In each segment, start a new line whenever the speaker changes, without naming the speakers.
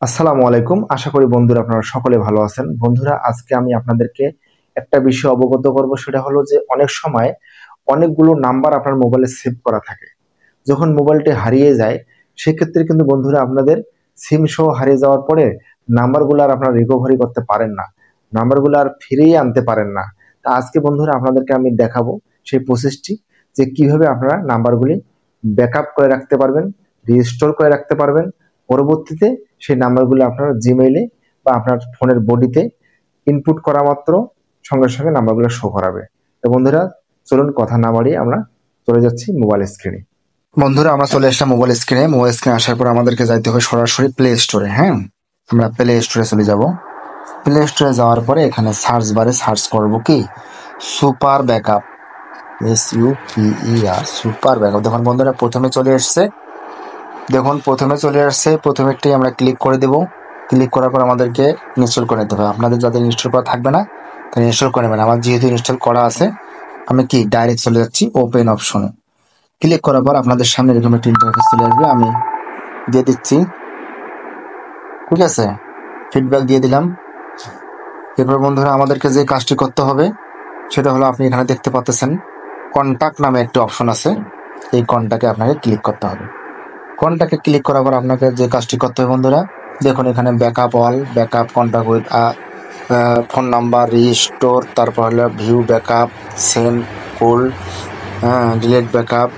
আসসালামু আলাইকুম। আশা করি বন্ধুরা আপনারা সকলে ভালো আছেন। বন্ধুরা, আজকে আমি আপনাদেরকে একটা বিষয় অবগত করব, সেটা হলো যে অনেক সময় অনেকগুলো নাম্বার আপনার মোবাইলে সেভ করা থাকে। যখন মোবাইলটি হারিয়ে যায়, সেক্ষেত্রে কিন্তু বন্ধুরা আপনাদের সিম সহ হারিয়ে যাওয়ার পরে নাম্বারগুলো আর আপনারা রিকভারি করতে পারেন না, নাম্বারগুলো আর ফিরিয়ে আনতে পারেন না। তা আজকে বন্ধুরা আপনাদেরকে আমি দেখাবো সেই প্রসেসটি, যে কিভাবে আপনারা নাম্বারগুলি ব্যাকআপ করে রাখতে পারবেন, রিস্টোর করে রাখতে পারবেন। পরবর্তীতে সেই নাম্বারগুলো আপনার জিমেইলে বা আপনার ফোনের বডিতে ইনপুট করা মাত্র সঙ্গে সঙ্গে নাম্বারগুলো শো করাবে। তো বন্ধুরা, চলুন কথা না বাড়িয়ে আমরা চলে যাচ্ছি মোবাইল স্ক্রিনে। বন্ধুরা, আমরা চলে আসলাম মোবাইল স্ক্রিনে। মোবাইল স্ক্রিনে আসার পর আমাদেরকে যাইতে হবে সরাসরি প্লে স্টোরে। হ্যাঁ, আমরা প্লে স্টোরে চলে যাব। প্লে স্টোরে যাওয়ার পরে এখানে সার্চ বারে সার্চ করব কি super backup, SUPER, super backup. দেখুন বন্ধুরা, প্রথমে চলে আসছে। প্রথমে একটি আমরা ক্লিক করে দেব। ক্লিক করার পর আমাদেরকে ইনস্টল করে নিতে হবে। আপনাদের যাদের ইনস্টল করা থাকবে না তারা ইনস্টল করে নেবেন। আমার যেহেতু ইনস্টল করা আছে, আমি কি ডাইরেক্ট চলে যাচ্ছি ওপেন অপশনে। ক্লিক করার পর আপনাদের সামনে এরকম একটা ইন্টারফেস চলে আসবে। আমি দিয়ে দিচ্ছি, ঠিক আছে, ফিডব্যাক দিয়ে দিলাম। এরপর বন্ধুরা আমাদেরকে যে কাজটি করতে হবে সেটা হলো, আপনি এখানে দেখতে পাচ্ছেন কন্টাক্ট নামে একটি অপশন আছে। এই কন্টাক্টে আপনাকে ক্লিক করতে হবে। কন্টাক্টে ক্লিক করার পর আপনাকে যে কাজটি করতে হবে বন্ধুরা, দেখুন এখানে backup all, backup contact with phone number, restore, তারপর হলো ভিউ ব্যাকআপ, সেন্ড কোল, ডিলেট ব্যাকআপ।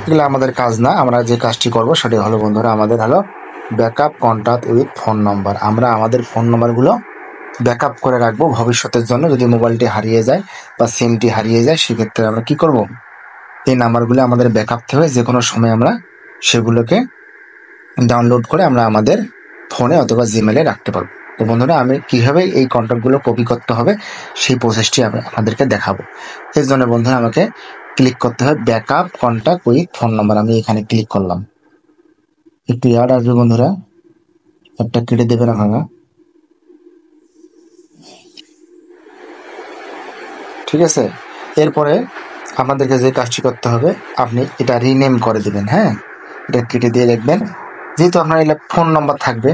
এগুলো আমাদের কাজ না। আমরা যে কাজটি করব সেটা হলো বন্ধুরা, আমাদের হলো backup contact with phone number. আমরা আমাদের ফোন নাম্বারগুলো ব্যাকআপ করে রাখবো ভবিষ্যতের জন্য। যদি মোবাইলটি হারিয়ে যায় বা সিমটি হারিয়ে যায়, সেক্ষেত্রে আমরা কি করব, এই নাম্বারগুলো আমাদের ব্যাকআপ থেকে যে কোনো সময় আমরা সেগুলোকে ডাউনলোড করে আমরা আমাদের ফোনে অথবা জিমেলে রাখতে পারবো। তো বন্ধুরা, আমি কিভাবে এই কন্টাক্টগুলো কপি করতে হবে সেই প্রসেসটি আমি আপনাদেরকে দেখাবো। এর জন্য বন্ধুরা আমাকে ক্লিক করতে হবে backup contact with phone number. আমি এখানে ক্লিক করলাম। একটু ইয়ার্ড আসবে বন্ধুরা, একটা কেটে দেবেন আপনারা, ঠিক আছে। এরপরে আপনাদেরকে যে কাজটি করতে হবে, আপনি এটা রিনেম করে দিবেন। হ্যাঁ, এটা কেটে দিয়ে লিখবেন, যেহেতু আপনার এটা ফোন নাম্বার থাকবে,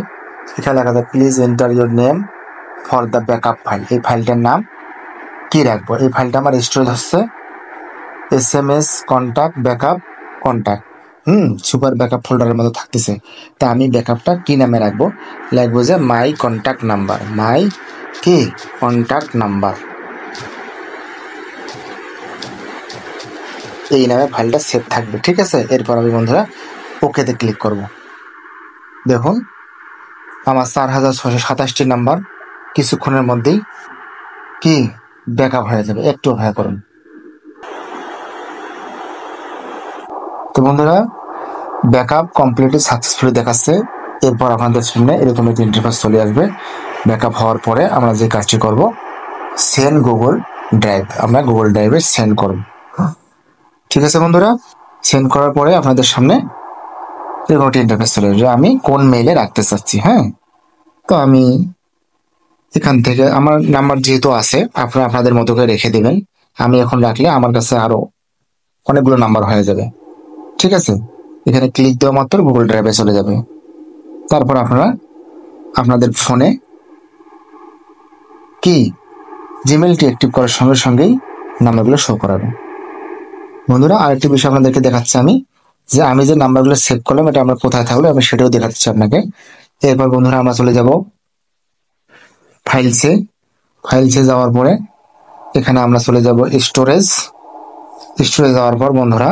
এখানে লেখা যায় please enter your name for the backup file. এই ফাইলটার নাম কি রাখবো? এই ফাইলটা আমার স্টোরেজ হচ্ছে SMS contact backup contact, super backup ফোল্ডারের মতো থাকতেছে। তা আমি ব্যাকআপটা কি নামে রাখবো? লিখবো যে মাই কন্টাক্ট নাম্বার, মাই কি কন্টাক্ট নাম্বার, এই নামে ফাইলটা সেভ থাকবে, ঠিক আছে। এরপর আমি বন্ধুরা ওকেতে ক্লিক করব। দেখুন আমার 4627টি নাম্বার কিছুক্ষণের মধ্যেই কি ব্যাকআপ হয়ে যাবে। একটু অপেক্ষা করুন। তো বন্ধুরা, ব্যাকআপ কমপ্লিটলি সাকসেসফুলি দেখাচ্ছে। এরপর আপনাদের সামনে এরকম একটি ইন্টারফেস চলে আসবে। ব্যাকআপ হওয়ার পরে আমরা যে কাজটি করব, সেন্ড গুগল ড্রাইভ, আমরা গুগল ড্রাইভে সেন্ড করব, ঠিক আছে বন্ধুরা। সেন্ড করার পরে আপনাদের সামনে এরকম একটি ইন্টারফেস চলে আসবে। আমি কোন মেইলে রাখতে চাচ্ছি। হ্যাঁ, তো আমি এখান থেকে আমার নাম্বার যেহেতু আছে, আপনারা আপনাদের মতো করে রেখে দেবেন। আমি এখন রাখলে আমার কাছে আরো অনেকগুলো নাম্বার হয়ে যাবে, ঠিক আছে। এখানে ক্লিক দেওয়া মাত্র গুগল ড্রাইভে চলে যাবে। তারপর আপনারা আপনাদের ফোনে কি জিমেলটি অ্যাক্টিভ করার সঙ্গে সঙ্গেই নাম্বারগুলো শো করাবে। বন্ধুরা, আরেকটি বিষয় আপনাদেরকে দেখাচ্ছি আমি, যে আমি যে নাম্বারগুলো সেভ করলাম এটা আমার কোথায় থাকলো আমি সেটাও দেখাচ্ছি আপনাকে। এরপর বন্ধুরা আমরা চলে যাব ফাইলসে। ফাইলসে যাওয়ার পরে এখানে আমরা চলে যাব স্টোরেজ। স্টোরেজ যাওয়ার পর বন্ধুরা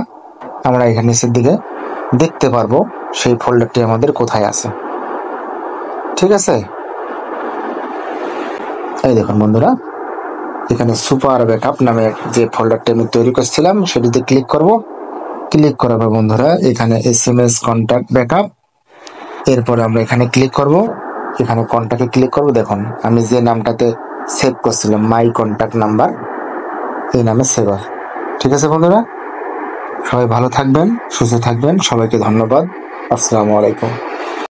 আমরা এখানে নিচের দিকে দেখতে পারবো সেই ফোল্ডারটি আমাদের কোথায় আছে, ঠিক আছে। এই দেখুন বন্ধুরা, এখানে সুপার ব্যাকআপ নামে যে ফোল্ডারটি আমি তৈরি করছিলাম সেটিতে ক্লিক করব। ক্লিক করার পর বন্ধুরা এখানে SMS কন্টাক্ট ব্যাকআপ। এরপরে আমরা এখানে ক্লিক করব, এখানে কন্টাক্টে ক্লিক করব। দেখুন আমি যে নামটাতে সেভ করছিলাম মাই কন্টাক্ট নাম্বার, এই নামে সেভ আছে, ঠিক আছে বন্ধুরা। সবাই ভালো থাকবেন, সুস্থ থাকবেন। সবাইকে ধন্যবাদ। আসসালামু আলাইকুম।